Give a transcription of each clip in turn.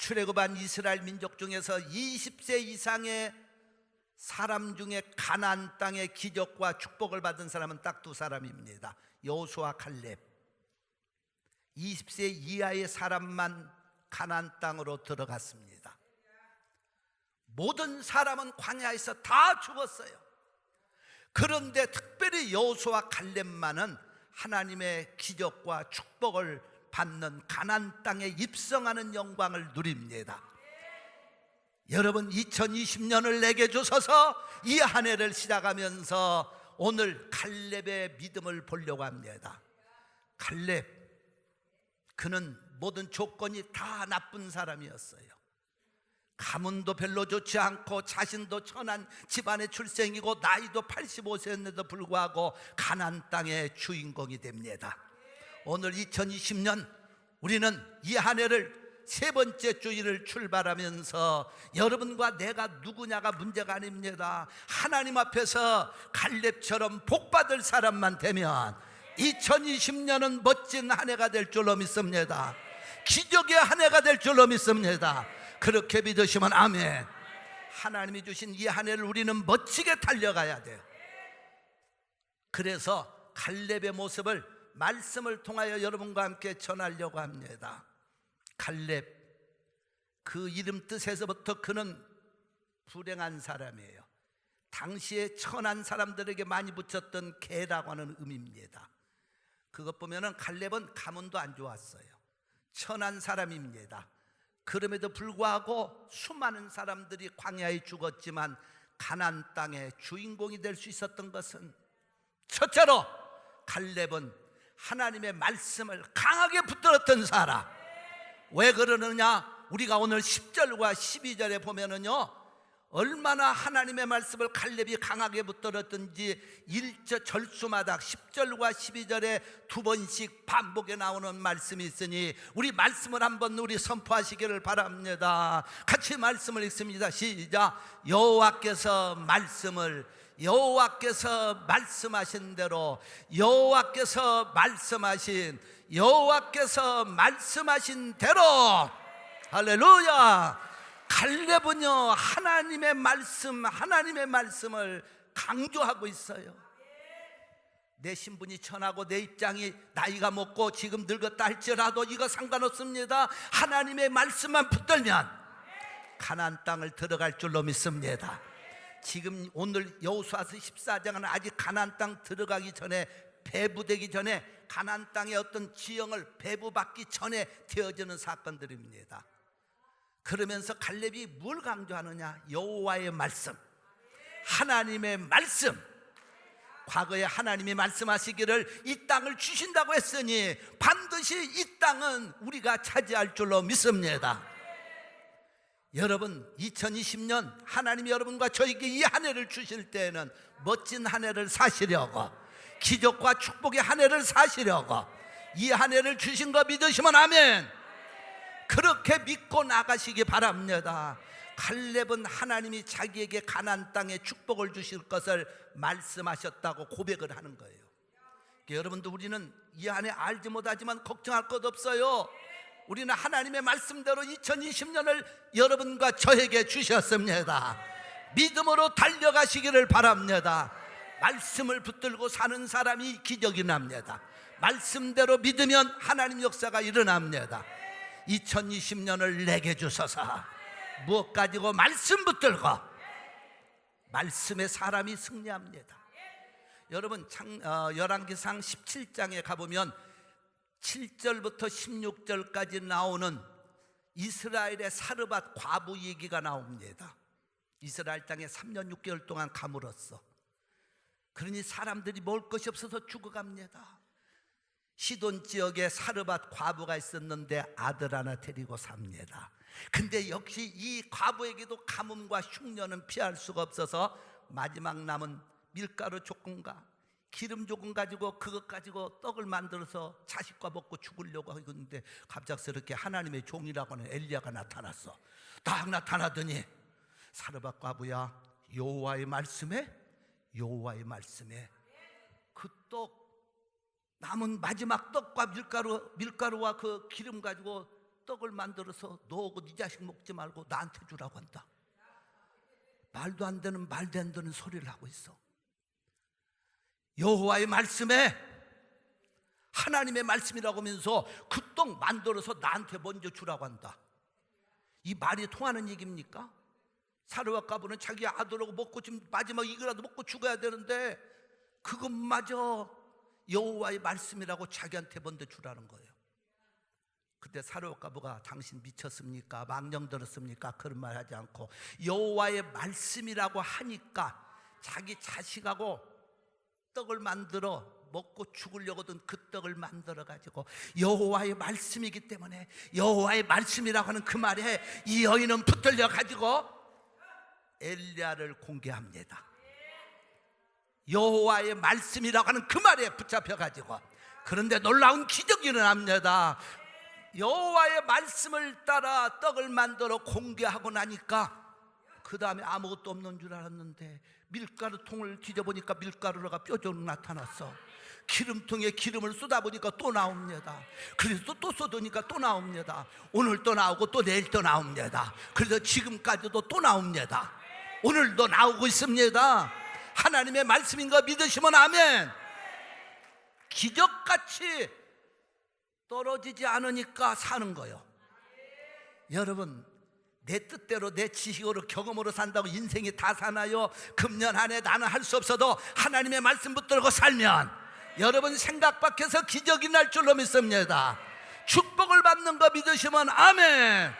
출애굽한 이스라엘 민족 중에서 20세 이상의 사람 중에 가나안 땅의 기적과 축복을 받은 사람은 딱 두 사람입니다. 여호수아, 칼렙. 20세 이하의 사람만 가나안 땅으로 들어갔습니다. 모든 사람은 광야에서 다 죽었어요. 그런데 특별히 여호수아, 칼렙만은 하나님의 기적과 축복을 받는 가나안 땅에 입성하는 영광을 누립니다. 여러분, 2020년을 내게 주셔서 이 한 해를 시작하면서 오늘 칼렙의 믿음을 보려고 합니다. 칼렙, 그는 모든 조건이 다 나쁜 사람이었어요. 가문도 별로 좋지 않고 자신도 천한 집안의 출생이고 나이도 85세였는데도 불구하고 가나안 땅의 주인공이 됩니다. 오늘 2020년 우리는 이 한 해를 세 번째 주일을 출발하면서 여러분과 내가 누구냐가 문제가 아닙니다. 하나님 앞에서 갈렙처럼 복받을 사람만 되면 2020년은 멋진 한 해가 될 줄로 믿습니다. 기적의 한 해가 될 줄로 믿습니다. 그렇게 믿으시면 아멘. 하나님이 주신 이 한 해를 우리는 멋지게 달려가야 돼요. 그래서 갈렙의 모습을 말씀을 통하여 여러분과 함께 전하려고 합니다. 갈렙, 그 이름 뜻에서부터 그는 불행한 사람이에요. 당시에 천한 사람들에게 많이 붙였던 개라고 하는 의미입니다. 그것 보면은 갈렙은 가문도 안 좋았어요. 천한 사람입니다. 그럼에도 불구하고 수많은 사람들이 광야에 죽었지만 가나안 땅의 주인공이 될 수 있었던 것은 첫째로 갈렙은 하나님의 말씀을 강하게 붙들었던 사람. 왜 그러느냐? 우리가 오늘 10절과 12절에 보면은요, 얼마나 하나님의 말씀을 갈렙이 강하게 붙들었던지 1절 절수마다 10절과 12절에 두 번씩 반복에 나오는 말씀이 있으니 우리 말씀을 한번 우리 선포하시기를 바랍니다. 같이 말씀을 읽습니다. 시작. 여호와께서 말씀하신 대로 여호와께서 말씀하신 대로 할렐루야. 갈렙은요 하나님의 말씀을 강조하고 있어요. 내 신분이 천하고 내 입장이 나이가 먹고 지금 늙었다 할지라도 이거 상관없습니다. 하나님의 말씀만 붙들면 가나안 땅을 들어갈 줄로 믿습니다. 지금 오늘 여호수아서 14장은 아직 가나안 땅 들어가기 전에, 배부되기 전에, 가나안 땅의 어떤 지형을 배부받기 전에 되어지는 사건들입니다. 그러면서 갈렙이 뭘 강조하느냐? 여호와의 말씀, 하나님의 말씀. 과거에 하나님이 말씀하시기를 이 땅을 주신다고 했으니 반드시 이 땅은 우리가 차지할 줄로 믿습니다. 여러분, 2020년 하나님이 여러분과 저에게 이 한 해를 주실 때에는 멋진 한 해를 사시려고, 기적과 축복의 한 해를 사시려고 이 한 해를 주신 거 믿으시면 아멘. 그렇게 믿고 나가시기 바랍니다. 갈렙은 하나님이 자기에게 가나안 땅에 축복을 주실 것을 말씀하셨다고 고백을 하는 거예요. 여러분도 우리는 이 안에 알지 못하지만 걱정할 것 없어요. 우리는 하나님의 말씀대로 2020년을 여러분과 저에게 주셨습니다. 믿음으로 달려가시기를 바랍니다. 말씀을 붙들고 사는 사람이 기적이 납니다. 말씀대로 믿으면 하나님 역사가 일어납니다. 2020년을 내게 주소서. 무엇 가지고? 말씀 붙들고 말씀의 사람이 승리합니다. 여러분, 열왕기상 17장에 가보면 7절부터 16절까지 나오는 이스라엘의 사르밧 과부 얘기가 나옵니다. 이스라엘 땅에 3년 6개월 동안 가물었어. 그러니 사람들이 먹을 것이 없어서 죽어갑니다. 시돈 지역에 사르밧 과부가 있었는데 아들 하나 데리고 삽니다. 근데 역시 이 과부에게도 가뭄과 흉년은 피할 수가 없어서 마지막 남은 밀가루 조금과 기름 조금 가지고 그것 가지고 떡을 만들어서 자식과 먹고 죽으려고 하는데 갑작스럽게 하나님의 종이라고 하는 엘리야가 나타났어. 딱 나타나더니 사르밧 과부야, 여호와의 말씀에 그 떡, 남은 마지막 떡과 밀가루와 그 기름 가지고 떡을 만들어서 너하고 네 자식 먹지 말고 나한테 주라고 한다. 말도 안 되는 소리를 하고 있어. 여호와의 말씀에, 하나님의 말씀이라고 하면서 그 떡 만들어서 나한테 먼저 주라고 한다. 이 말이 통하는 얘기입니까? 사르와 가부는 자기 아들하고 먹고 지금 마지막 이거라도 먹고 죽어야 되는데 그것마저 여호와의 말씀이라고 자기한테 먼저 주라는 거예요. 그때 사르와 가부가 당신 미쳤습니까? 망령 들었습니까? 그런 말 하지 않고 여호와의 말씀이라고 하니까 자기 자식하고 떡을 만들어 먹고 죽으려거든 그 떡을 만들어 가지고 여호와의 말씀이기 때문에 여호와의 말씀이라고 하는 그 말에 이 여인은 붙들려 가지고 엘리야를 공개합니다. 여호와의 말씀이라고 하는 그 말에 붙잡혀 가지고, 그런데 놀라운 기적이 일어납니다. 여호와의 말씀을 따라 떡을 만들어 공개하고 나니까 그 다음에 아무것도 없는 줄 알았는데 밀가루통을 뒤져보니까 밀가루가 뾰족 나타났어. 기름통에 기름을 쏟아보니까 또 나옵니다. 그래서 또 쏟으니까 또 나옵니다. 오늘 또 나오고 또 내일 또 나옵니다. 그래서 지금까지도 또 나옵니다. 오늘도 나오고 있습니다. 하나님의 말씀인 거 믿으시면 아멘. 기적같이 떨어지지 않으니까 사는 거예요. 여러분, 내 뜻대로 내 지식으로 경험으로 산다고 인생이 다 사나요? 금년 한 해 나는 할 수 없어도 하나님의 말씀 붙들고 살면 여러분 생각 밖에서 기적이 날 줄로 믿습니다. 축복을 받는 거 믿으시면 아멘.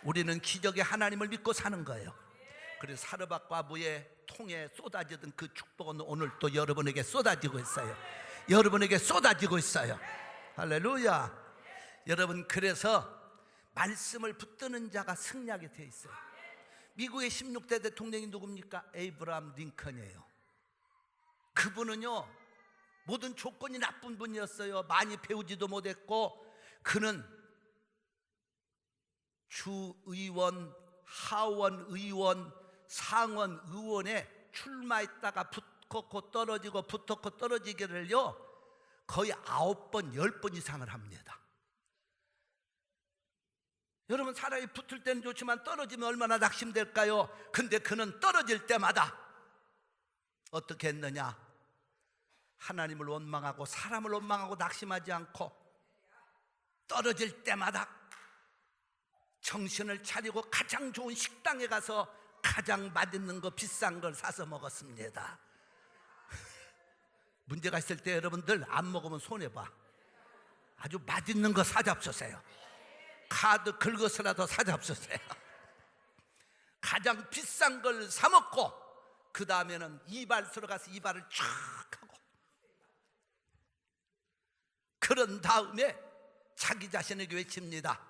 우리는 기적의 하나님을 믿고 사는 거예요. 그래서 사르밧 과부의 통에 쏟아지던 그 축복은 오늘 또 여러분에게 쏟아지고 있어요. 여러분에게 쏟아지고 있어요. 할렐루야. 여러분, 그래서 말씀을 붙드는 자가 승리하게 돼 있어요. 미국의 16대 대통령이 누굽니까? 에이브라함 링컨이에요. 그분은요, 모든 조건이 나쁜 분이었어요. 많이 배우지도 못했고, 그는 주의원, 하원의원, 상원의원에 출마했다가 붙고 떨어지고 붙었고 떨어지기를요 거의 9번, 10번 이상을 합니다. 여러분, 사람이 붙을 때는 좋지만 떨어지면 얼마나 낙심될까요? 근데 그는 떨어질 때마다 어떻게 했느냐? 하나님을 원망하고 사람을 원망하고 낙심하지 않고 떨어질 때마다 정신을 차리고 가장 좋은 식당에 가서 가장 맛있는 거, 비싼 걸 사서 먹었습니다. 문제가 있을 때 여러분들 안 먹으면 손해봐. 아주 맛있는 거 사잡수세요. 카드 긁어서라도 사잡수세요. 가장 비싼 걸 사 먹고 그 다음에는 이발소로 가서 이발을 쫙 하고, 그런 다음에 자기 자신에게 외칩니다.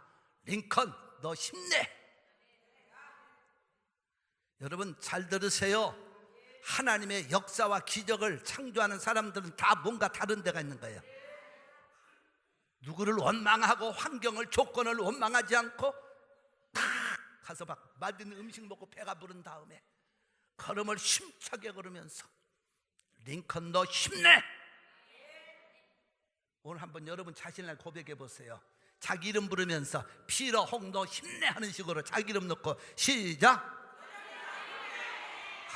링컨, 너 힘내. 여러분 잘 들으세요. 하나님의 역사와 기적을 창조하는 사람들은 다 뭔가 다른 데가 있는 거예요. 누구를 원망하고 환경을, 조건을 원망하지 않고 탁 가서 막 맛있는 음식 먹고 배가 부른 다음에 걸음을 힘차게 걸으면서 링컨 너 힘내. 오늘 한번 여러분 자신을 고백해 보세요. 자기 이름 부르면서 피러 홍 너 힘내 하는 식으로 자기 이름 넣고 시작.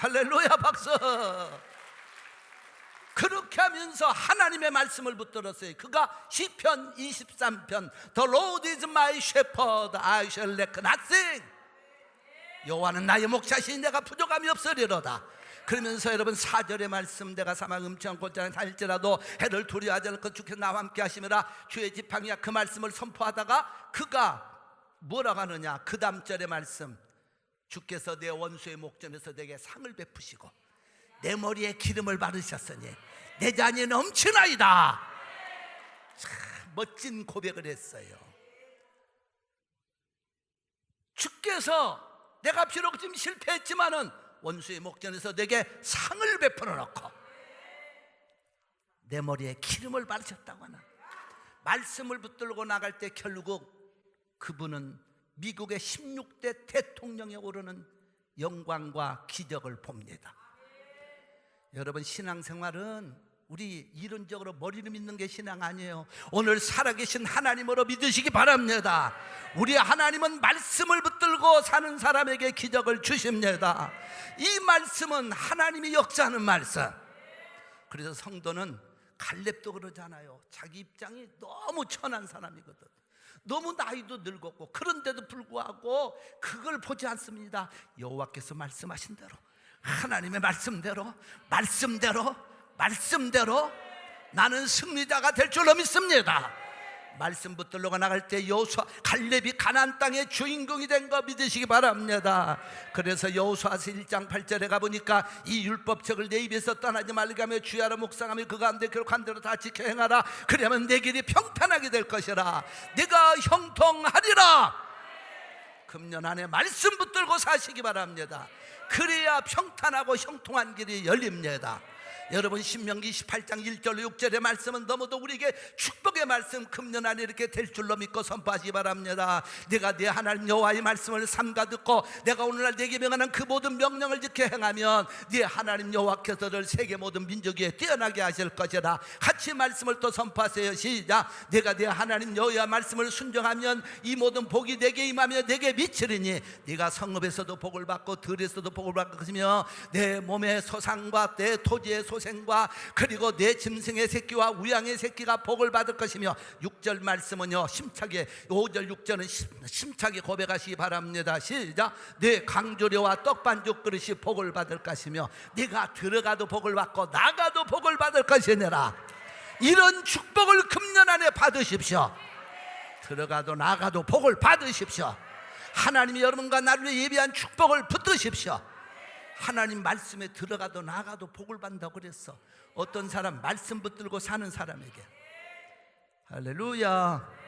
할렐루야, 박수. 그렇게 하면서 하나님의 말씀을 붙들었어요. 그가 시편 23편 The Lord is my shepherd, I shall lack nothing. 여호와는 나의 목자시니 내가 부족함이 없으리로다. 그러면서 여러분 4절의 말씀, 내가 사망 음침한 곳장에 살지라도 해를 두려워하지 않고 주께서 나와 함께 하심이라 주의 지팡이야. 그 말씀을 선포하다가 그가 뭐라고 하느냐, 그 다음 절의 말씀, 주께서 내 원수의 목전에서 내게 상을 베푸시고 내 머리에 기름을 바르셨으니 내 잔이 넘치나이다. 참 멋진 고백을 했어요. 주께서 내가 비록 좀 실패했지만은 원수의 목전에서 내게 상을 베풀어 놓고 내 머리에 기름을 바르셨다고 하나. 말씀을 붙들고 나갈 때 결국 그분은 미국의 16대 대통령에 오르는 영광과 기적을 봅니다. 여러분, 신앙생활은 우리 이론적으로 머리를 믿는 게 신앙 아니에요. 오늘 살아계신 하나님으로 믿으시기 바랍니다. 우리 하나님은 말씀을 붙들고 사는 사람에게 기적을 주십니다. 이 말씀은 하나님이 역사하는 말씀. 그래서 성도는 갈렙도 그러잖아요. 자기 입장이 너무 천한 사람이거든. 너무 나이도 늙었고, 그런데도 불구하고 그걸 보지 않습니다. 여호와께서 말씀하신 대로, 하나님의 말씀대로 나는 승리자가 될 줄로 믿습니다. 말씀 붙들고 나갈 때 여호수아, 갈렙이 가나안 땅의 주인공이 된 거 믿으시기 바랍니다. 그래서 여호수아서 1장 8절에 가보니까 이 율법책을 내 입에서 떠나지 말게 하며 주야로 묵상하며 그 가운데 기록한 대로 다 지켜 행하라. 그러면 내 길이 평탄하게 될 것이라. 내가 형통하리라. 금년 안에 말씀 붙들고 사시기 바랍니다. 그래야 평탄하고 형통한 길이 열립니다. 여러분, 신명기 18장 1절 6절의 말씀은 너무도 우리에게 축복의 말씀, 금년 안에 이렇게 될 줄로 믿고 선포하시기 바랍니다. 내가 네 하나님 여호와의 말씀을 삼가 듣고 내가 오늘날 네게 명하는 그 모든 명령을 지켜 행하면 네 하나님 여호와께서 너를 세계 모든 민족 위에 뛰어나게 하실 것이라. 같이 말씀을 또 선포하세요. 시작. 내가 네 하나님 여호와의 말씀을 순종하면 이 모든 복이 내게 임하며 내게 미치리니 네가 성읍에서도 복을 받고 들에서도 복을 받을 것이며 내 몸의 소상과 내 토지의 소생과 그리고 내 짐승의 새끼와 우양의 새끼가 복을 받을 것이며 6절 말씀은요, 심차게 5절 6절은 심차게 고백하시기 바랍니다. 시작. 내 강조료와 떡반죽 그릇이 복을 받을 것이며 네가 들어가도 복을 받고 나가도 복을 받을 것이니라. 이런 축복을 금년 안에 받으십시오. 들어가도 나가도 복을 받으십시오. 하나님이 여러분과 나를 위해 예비한 축복을 붙드십시오. 하나님 말씀에 들어가도 나가도 복을 받는다고 그랬어. 어떤 사람, 말씀 붙들고 사는 사람에게. 할렐루야,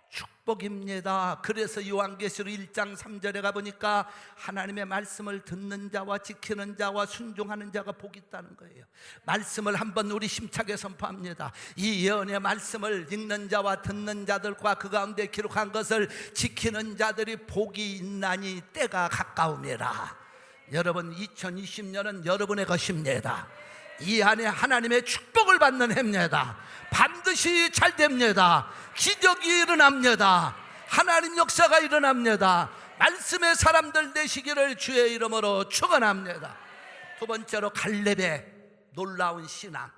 축복입니다. 그래서 요한계시록 1장 3절에 가보니까 하나님의 말씀을 듣는 자와 지키는 자와 순종하는 자가 복이 있다는 거예요. 말씀을 한번 우리 심차게 선포합니다. 이 예언의 말씀을 읽는 자와 듣는 자들과 그 가운데 기록한 것을 지키는 자들이 복이 있나니 때가 가까움이라. 여러분, 2020년은 여러분의 것입니다. 이 안에 하나님의 축복을 받는 해입니다. 반드시 잘 됩니다. 기적이 일어납니다. 하나님 역사가 일어납니다. 말씀의 사람들 되시기를 주의 이름으로 축원합니다. 두 번째로 갈렙의 놀라운 신앙.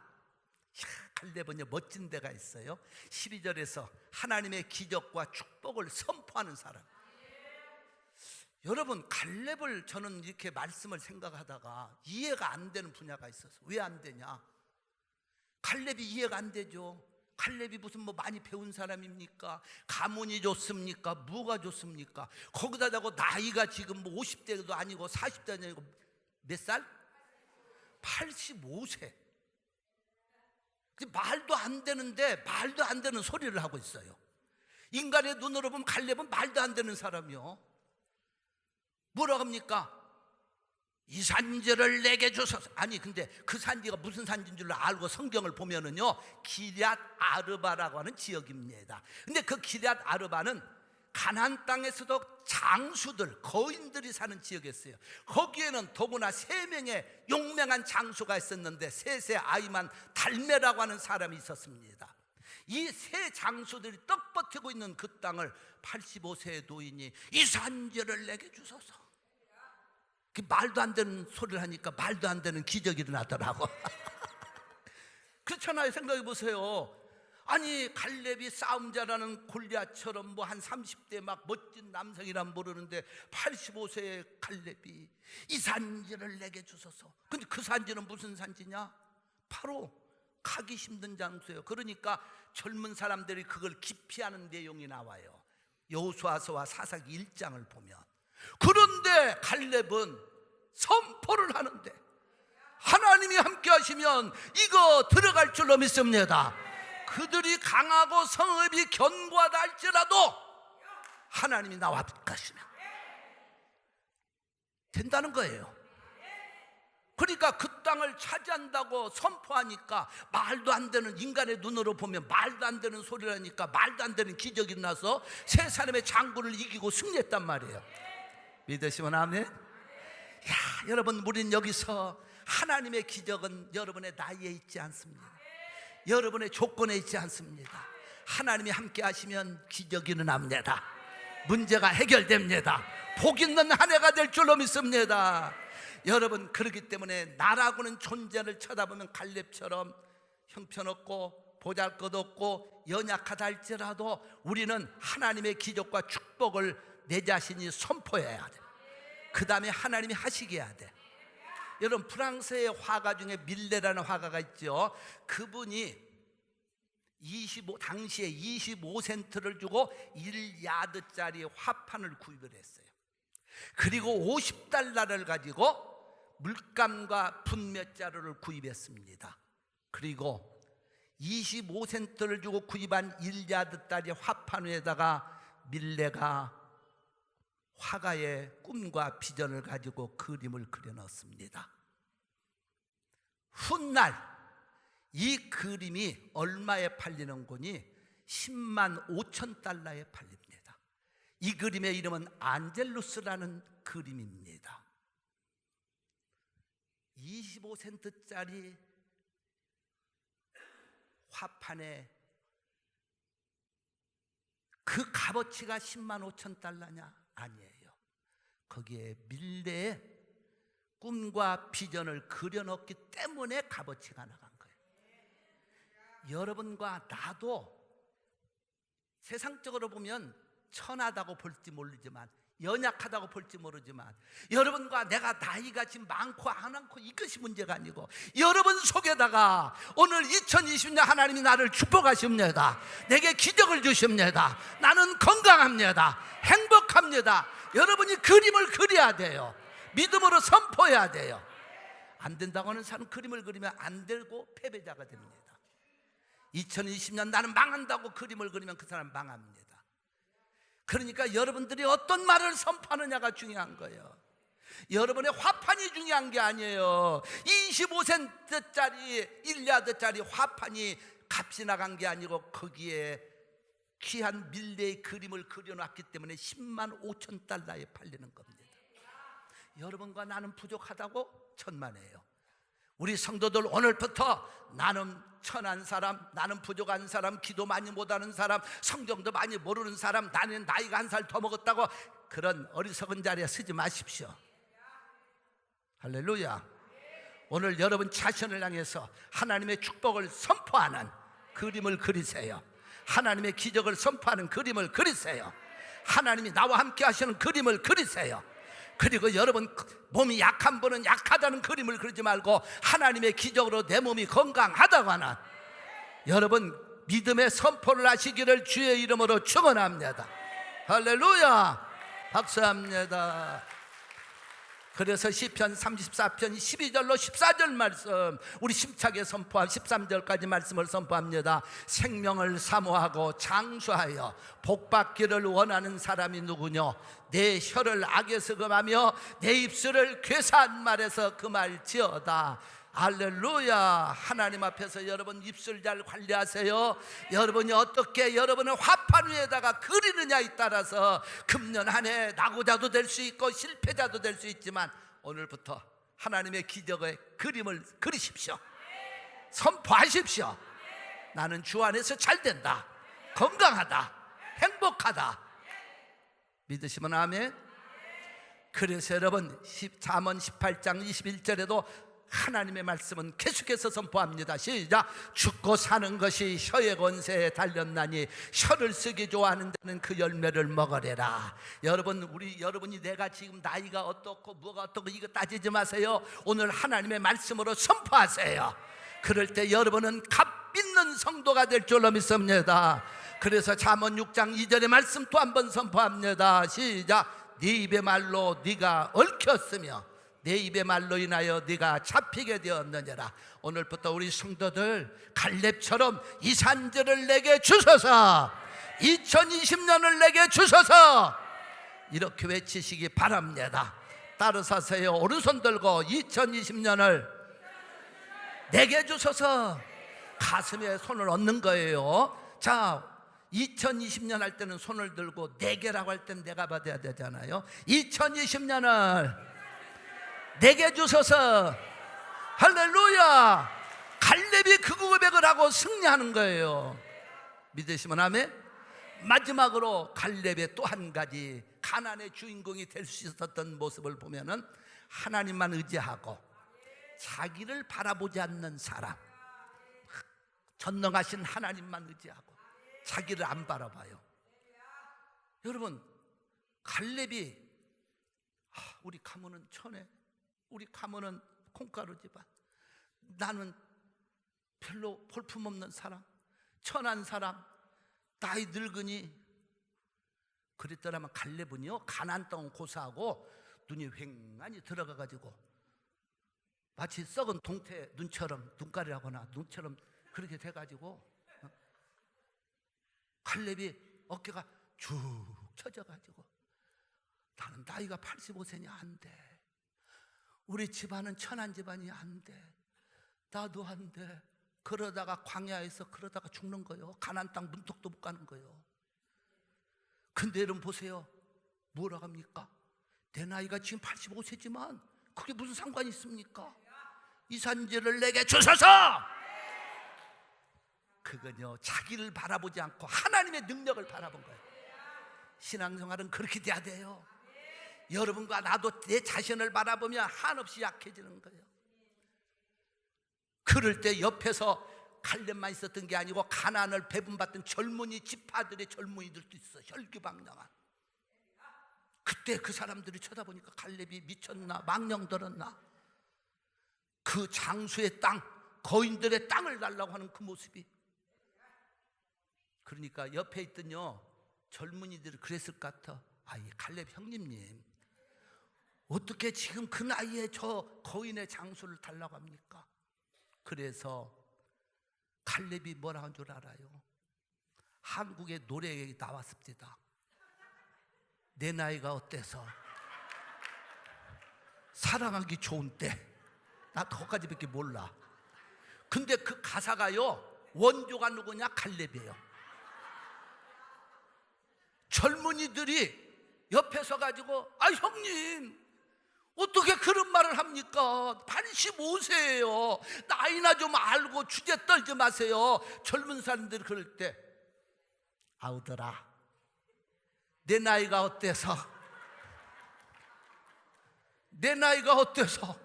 갈렙은 멋진 데가 있어요. 12절에서 하나님의 기적과 축복을 선포하는 사람. 여러분, 갈렙을 저는 이렇게 말씀을 생각하다가 이해가 안 되는 분야가 있어서. 왜 안 되냐? 갈렙이 이해가 안 되죠. 갈렙이 무슨 많이 배운 사람입니까? 가문이 좋습니까? 뭐가 좋습니까? 거기다 대고 나이가 지금 50대도 아니고 40대도 아니고 몇 살? 85세. 말도 안 되는데 말도 안 되는 소리를 하고 있어요. 인간의 눈으로 보면 갈렙은 말도 안 되는 사람이요. 뭐라고 합니까? 이 산지를 내게 주소서. 아니, 근데 그 산지가 무슨 산지인 줄 알고 성경을 보면은요, 기럇 아르바라고 하는 지역입니다. 근데 그 기럇 아르바는 가나안 땅에서도 장수들, 거인들이 사는 지역이었어요. 거기에는 더구나 3명의 용맹한 장수가 있었는데 셋의 아이만 달메라고 하는 사람이 있었습니다. 이 세 장수들이 떡 버티고 있는 그 땅을 85세의 노인이 이 산지를 내게 주소서. 말도 안 되는 소리를 하니까 말도 안 되는 기적이 일어나더라고. 그렇잖아요. 생각해 보세요. 아니, 갈렙이 싸움 잘하는 골리앗처럼 한 30대 막 멋진 남성이란 모르는데 85세의 갈렙이 이 산지를 내게 주소서. 근데 그 산지는 무슨 산지냐? 바로 가기 힘든 장소예요. 그러니까 젊은 사람들이 그걸 기피하는 내용이 나와요. 여호수아서와 사사기 1장을 보면. 그런데 갈렙은 선포를 하는데 하나님이 함께 하시면 이거 들어갈 줄로 믿습니다. 그들이 강하고 성읍이 견고하다 할지라도 하나님이 나와 가시면 된다는 거예요. 그러니까 그 땅을 차지한다고 선포하니까 말도 안 되는, 인간의 눈으로 보면 말도 안 되는 소리를 하니까 말도 안 되는 기적이 나서 세 사람의 장군을 이기고 승리했단 말이에요. 믿으시면 아멘. 야, 여러분, 우리는 여기서 하나님의 기적은 여러분의 나이에 있지 않습니다. 여러분의 조건에 있지 않습니다. 하나님이 함께 하시면 기적이 일어납니다. 문제가 해결됩니다. 복 있는 한 해가 될 줄로 믿습니다. 여러분, 그렇기 때문에 나라고는 존재를 쳐다보면 갈렙처럼 형편없고 보잘것없고 연약하다 할지라도 우리는 하나님의 기적과 축복을 내 자신이 선포해야 돼. 그 다음에 하나님이 하시게 해야 돼. 여러분, 프랑스의 화가 중에 밀레라는 화가가 있죠. 그분이 당시에 25센트를 주고 1야드짜리 화판을 구입을 했어요. 그리고 50달러를 가지고 물감과 붓몇 자루를 구입했습니다. 그리고 25센트를 주고 구입한 1야드짜리 화판 위에다가 밀레가 화가의 꿈과 비전을 가지고 그림을 그려 넣었습니다. 훗날 이 그림이 얼마에 팔리는 거니? 10만 5천 달러에 팔립니다. 이 그림의 이름은 안젤루스라는 그림입니다. 25센트짜리 화판에 그 값어치가 10만 5천 달러냐? 아니에요. 거기에 밀레의 꿈과 비전을 그려넣기 때문에 값어치가 나간 거예요. 여러분과 나도 세상적으로 보면 천하다고 볼지 모르지만, 연약하다고 볼지 모르지만, 여러분과 내가 나이가 지금 많고 안 많고 이것이 문제가 아니고, 여러분 속에다가 오늘 2020년 하나님이 나를 축복하십니다. 내게 기적을 주십니다. 나는 건강합니다. 행복합니다. 여러분이 그림을 그려야 돼요. 믿음으로 선포해야 돼요. 안 된다고 하는 사람은 그림을 그리면 안 되고 패배자가 됩니다. 2020년 나는 망한다고 그림을 그리면 그 사람 망합니다. 그러니까 여러분들이 어떤 말을 선포하느냐가 중요한 거예요. 여러분의 화판이 중요한 게 아니에요. 25센트짜리 1야드짜리 화판이 값이 나간 게 아니고 거기에 귀한 밀레의 그림을 그려놨기 때문에 10만 5천 달러에 팔리는 겁니다. 여러분과 나는 부족하다고 천만에요. 우리 성도들 오늘부터 나는 천한 사람, 나는 부족한 사람, 기도 많이 못하는 사람, 성경도 많이 모르는 사람, 나는 나이가 한 살 더 먹었다고 그런 어리석은 자리에 서지 마십시오. 할렐루야. 오늘 여러분 자신을 향해서 하나님의 축복을 선포하는 그림을 그리세요. 하나님의 기적을 선포하는 그림을 그리세요. 하나님이 나와 함께 하시는 그림을 그리세요. 그리고 여러분 몸이 약한 분은 약하다는 그림을 그리지 말고 하나님의 기적으로 내 몸이 건강하다고 하는 여러분 믿음의 선포를 하시기를 주의 이름으로 축원합니다. 할렐루야. 박수합니다. 그래서 시편 34편 12절로 14절 말씀 우리 힘차게 선포하고 13절까지 말씀을 선포합니다. 생명을 사모하고 장수하여 복받기를 원하는 사람이 누구뇨? 내 혀를 악에서 금하며 내 입술을 괴사한 말에서 금할지어다. 할렐루야. 하나님 앞에서 여러분 입술 잘 관리하세요. 여러분이 어떻게 여러분의 화판 위에다가 그리느냐에 따라서 금년 한 해 낙오자도 될 수 있고 실패자도 될 수 있지만 오늘부터 하나님의 기적의 그림을 그리십시오. 선포하십시오. 나는 주 안에서 잘 된다, 건강하다, 행복하다. 믿으시면 아멘. 그래서 여러분 잠언 18장 21절에도 하나님의 말씀은 계속해서 선포합니다. 시작. 죽고 사는 것이 혀의 권세에 달렸나니 혀를 쓰기 좋아하는 자는 그 열매를 먹으리라. 여러분이 내가 지금 나이가 어떻고 뭐가 어떻고 이거 따지지 마세요. 오늘 하나님의 말씀으로 선포하세요. 그럴 때 여러분은 값 있는 성도가 될 줄로 믿습니다. 그래서 잠언 6장 2절의 말씀 또 한 번 선포합니다. 시작. 네 입의 말로 네가 얽혔으며 내 입의 말로 인하여 네가 잡히게 되었느니라. 오늘부터 우리 성도들 갈렙처럼 이 산절을 내게 주소서, 2020년을 내게 주소서 이렇게 외치시기 바랍니다. 따라서 하세요. 오른손 들고 2020년을 내게 주소서. 가슴에 손을 얹는 거예요. 자, 2020년 할 때는 손을 들고 내게라고 할 때는 내가 받아야 되잖아요. 2020년을 내게 주소서. 할렐루야. 갈렙이 그 고백을 하고 승리하는 거예요. 믿으시면 아멘. 마지막으로 갈렙의 또 한 가지 가나안의 주인공이 될 수 있었던 모습을 보면은 하나님만 의지하고 자기를 바라보지 않는 사람, 전능하신 하나님만 의지하고 자기를 안 바라봐요. 여러분, 갈렙이 우리 가문은 천해, 우리 가문은 콩가루 집안, 나는 별로 볼품없는 사람, 천한 사람, 나이 늙으니, 그랬더라면 갈렙은요 가나안 땅 고사하고 눈이 휑하니 들어가가지고 마치 썩은 동태 눈처럼, 눈가리라거나 눈처럼 그렇게 돼가지고 갈렙이 어깨가 쭉 처져가지고 나는 나이가 85세니 안 돼, 우리 집안은 천한 집안이 안 돼, 나도 안 돼. 그러다가 광야에서 그러다가 죽는 거예요. 가나안 땅 문턱도 못 가는 거예요. 근데 여러분 보세요. 뭐라고 합니까? 내 나이가 지금 85세지만 그게 무슨 상관이 있습니까? 이 산지를 내게 주소서. 그건요 자기를 바라보지 않고 하나님의 능력을 바라본 거예요. 신앙생활은 그렇게 돼야 돼요. 여러분과 나도 내 자신을 바라보면 한없이 약해지는 거예요. 그럴 때 옆에서 갈렙만 있었던 게 아니고 가나안을 배분받던 젊은이 지파들의 젊은이들도 있어, 혈기방랑한. 그때 그 사람들이 쳐다보니까 갈렙이 미쳤나 망령들었나, 그 장수의 땅, 거인들의 땅을 달라고 하는 그 모습이. 그러니까 옆에 있던요 젊은이들이 그랬을 것 같아. 이 갈렙 형님님 어떻게 지금 그 나이에 저 거인의 장수를 달라고 합니까? 그래서 갈렙이 뭐라 한 줄 알아요? 한국의 노래에 나왔습니다. 내 나이가 어때서 사랑하기 좋은 때. 나 거기까지밖에 몰라. 근데 그 가사가요 원조가 누구냐? 갈렙이에요. 젊은이들이 옆에 서가지고 형님 어떻게 그런 말을 합니까? 85세예요. 나이나 좀 알고 주제 떨지 마세요. 젊은 사람들이 그럴 때 아우들아 내 나이가 어때서, 내 나이가 어때서,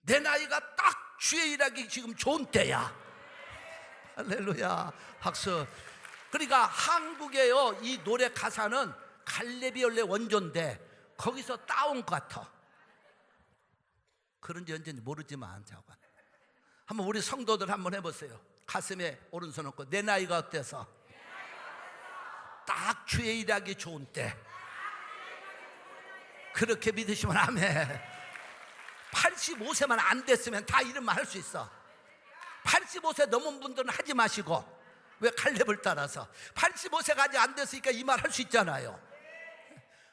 내 나이가 딱 주의 일하기 지금 좋은 때야. 할렐루야, 박수. 그러니까 한국에요 이 노래 가사는 갈렙이 원래 원조인데 거기서 따온 것 같아. 그런지 언제인지 모르지만 잠깐 한번 우리 성도들 한번 해보세요. 가슴에 오른손 얹고 내 나이가 어때서 딱 주의 일하기 좋은 때. 그렇게 믿으시면 아멘. 85세만 안 됐으면 다 이런 말 할 수 있어. 85세 넘은 분들은 하지 마시고, 왜 갈렙을 따라서 85세가 아직 안 됐으니까 이 말 할 수 있잖아요.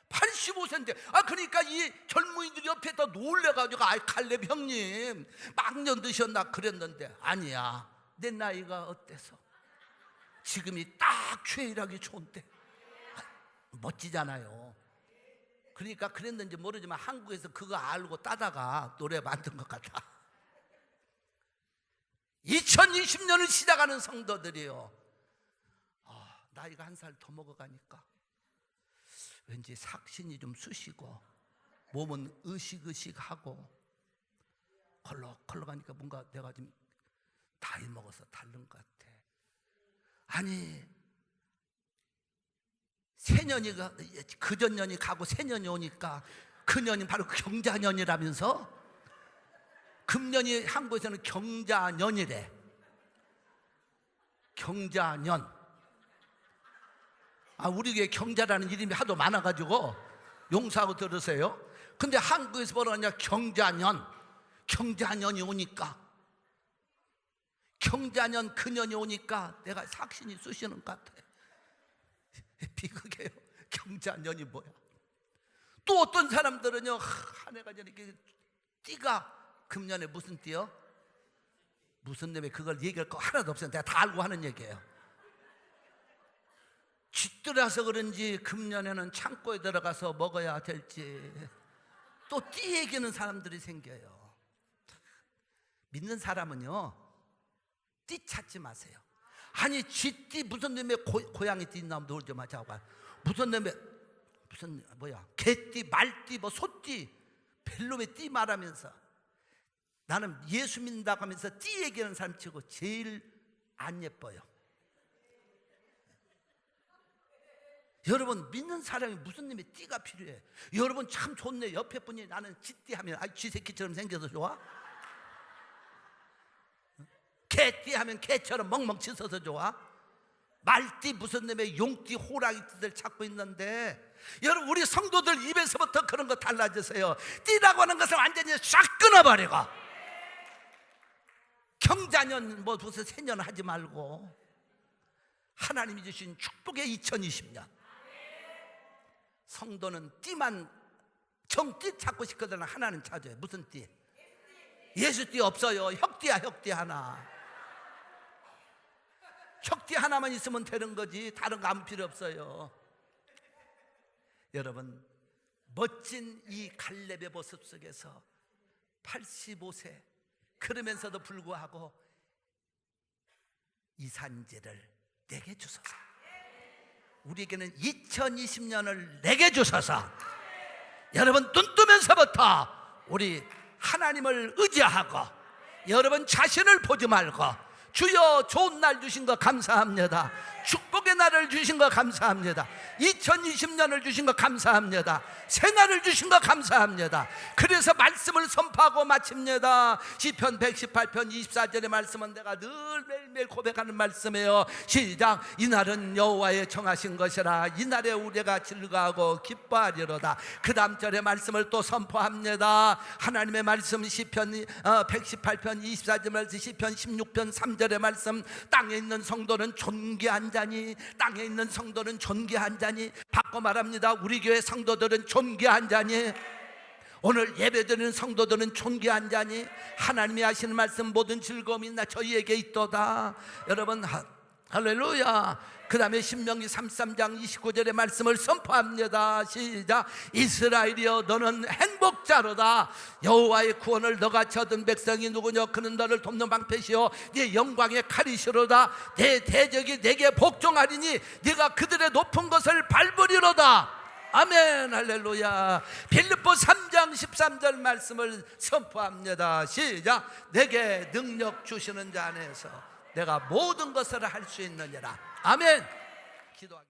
85세인데 그러니까 이 젊은이들이 옆에서 놀래가지고 갈렙 형님 망년 드셨나 그랬는데 아니야, 내 나이가 어때서 지금이 딱 죄일하기 좋은 때. 멋지잖아요. 그러니까 그랬는지 모르지만 한국에서 그거 알고 따다가 노래 만든 것 같아. 2020년을 시작하는 성도들이요, 나이가 한 살 더 먹어가니까 왠지 삭신이 좀 쑤시고 몸은 으식으식하고 컬럭컬럭하니까 뭔가 내가 지금 나이 먹어서 다른 것 같아. 아니 새년이 그전년이 가고 새년이 오니까 그년이 바로 경자년이라면서. 금년이 한국에서는 경자년이래. 경자년. 우리 교회 경자라는 이름이 하도 많아가지고 용서하고 들으세요. 근데 한국에서 뭐라냐, 경자년. 경자년이 오니까, 경자년 그년이 오니까 내가 삭신이 쑤시는 것 같아. 비극이에요. 경자년이 뭐야. 또 어떤 사람들은요, 한 해가 이렇게 띠가 금년에 무슨 띠요? 무슨 놈에 그걸 얘기할 거 하나도 없어요. 내가 다 알고 하는 얘기예요. 쥐들어서 그런지 금년에는 창고에 들어가서 먹어야 될지 또 띠 얘기는 사람들이 생겨요. 믿는 사람은요, 띠 찾지 마세요. 아니 쥐띠 무슨 놈의 고양이 띠 나면 놀지 마자고. 무슨 놈의 무슨 뭐야 개띠 말띠 뭐 소띠 별놈의 띠 말하면서 나는 예수 믿는다고 하면서 띠 얘기하는 사람 치고 제일 안 예뻐요. 여러분 믿는 사람이 무슨 놈의 띠가 필요해? 여러분 참 좋네. 옆에 분이 나는 쥐띠 하면 쥐새끼처럼 생겨서 좋아? 개띠 하면 개처럼 멍멍 짖어서 좋아? 말띠 무슨 놈의 용띠 호랑이 띠들 찾고 있는데, 여러분 우리 성도들 입에서부터 그런 거 달라지세요. 띠라고 하는 것을 완전히 싹 끊어버리고 경자년 뭐 무슨 새년 하지 말고 하나님이 주신 축복의 2020년. 성도는 띠만 정띠 찾고 싶거든. 하나는 찾아요. 무슨 띠? 예수 띠 없어요. 혁띠야. 혁띠 하나. 혁띠 하나만 있으면 되는 거지 다른 거 아무 필요 없어요. 여러분 멋진 이 갈렙의 모습 속에서 85세 그러면서도 불구하고 이 산지를 내게 주소서. 우리에게는 2020년을 내게 주소서. 여러분 눈 뜨면서부터 우리 하나님을 의지하고 여러분 자신을 보지 말고 주여 좋은 날 주신 거 감사합니다. 축복의 날을 주신 거 감사합니다. 2020년을 주신 거 감사합니다. 새날을 주신 거 감사합니다. 그래서 말씀을 선포하고 마칩니다. 시편 118편 24절의 말씀은 내가 늘 매일매일 고백하는 말씀이에요. 시작. 이날은 여호와의 정하신 것이라 이날에 우리가 즐거워하고 기뻐하리로다. 그 다음 절의 말씀을 또 선포합니다. 하나님의 말씀 시편 118편 24절 말씀, 시편 16편 3절의 말씀. 땅에 있는 성도는 존귀한 자니, 땅에 있는 성도는 존귀한 자니. 바꿔 말합니다. 우리 교회 성도들은 존귀한 자니, 오늘 예배드리는 성도들은 존귀한 자니, 하나님이 하시는 말씀 모든 즐거움이 나 저희에게 있도다. 여러분 할렐루야. 그 다음에 신명기 33장 29절의 말씀을 선포합니다. 시작. 이스라엘이여 너는 행복자로다. 여호와의 구원을 너가 얻은 백성이 누구냐? 그는 너를 돕는 방패시오 네 영광의 칼이시로다. 내 대적이 내게 복종하리니 네가 그들의 높은 것을 밟으리로다. 아멘. 할렐루야. 빌립보 3장 13절 말씀을 선포합니다. 시작. 내게 능력 주시는 자 안에서 내가 모든 것을 할 수 있느니라. 아멘. 기도하겠습니다.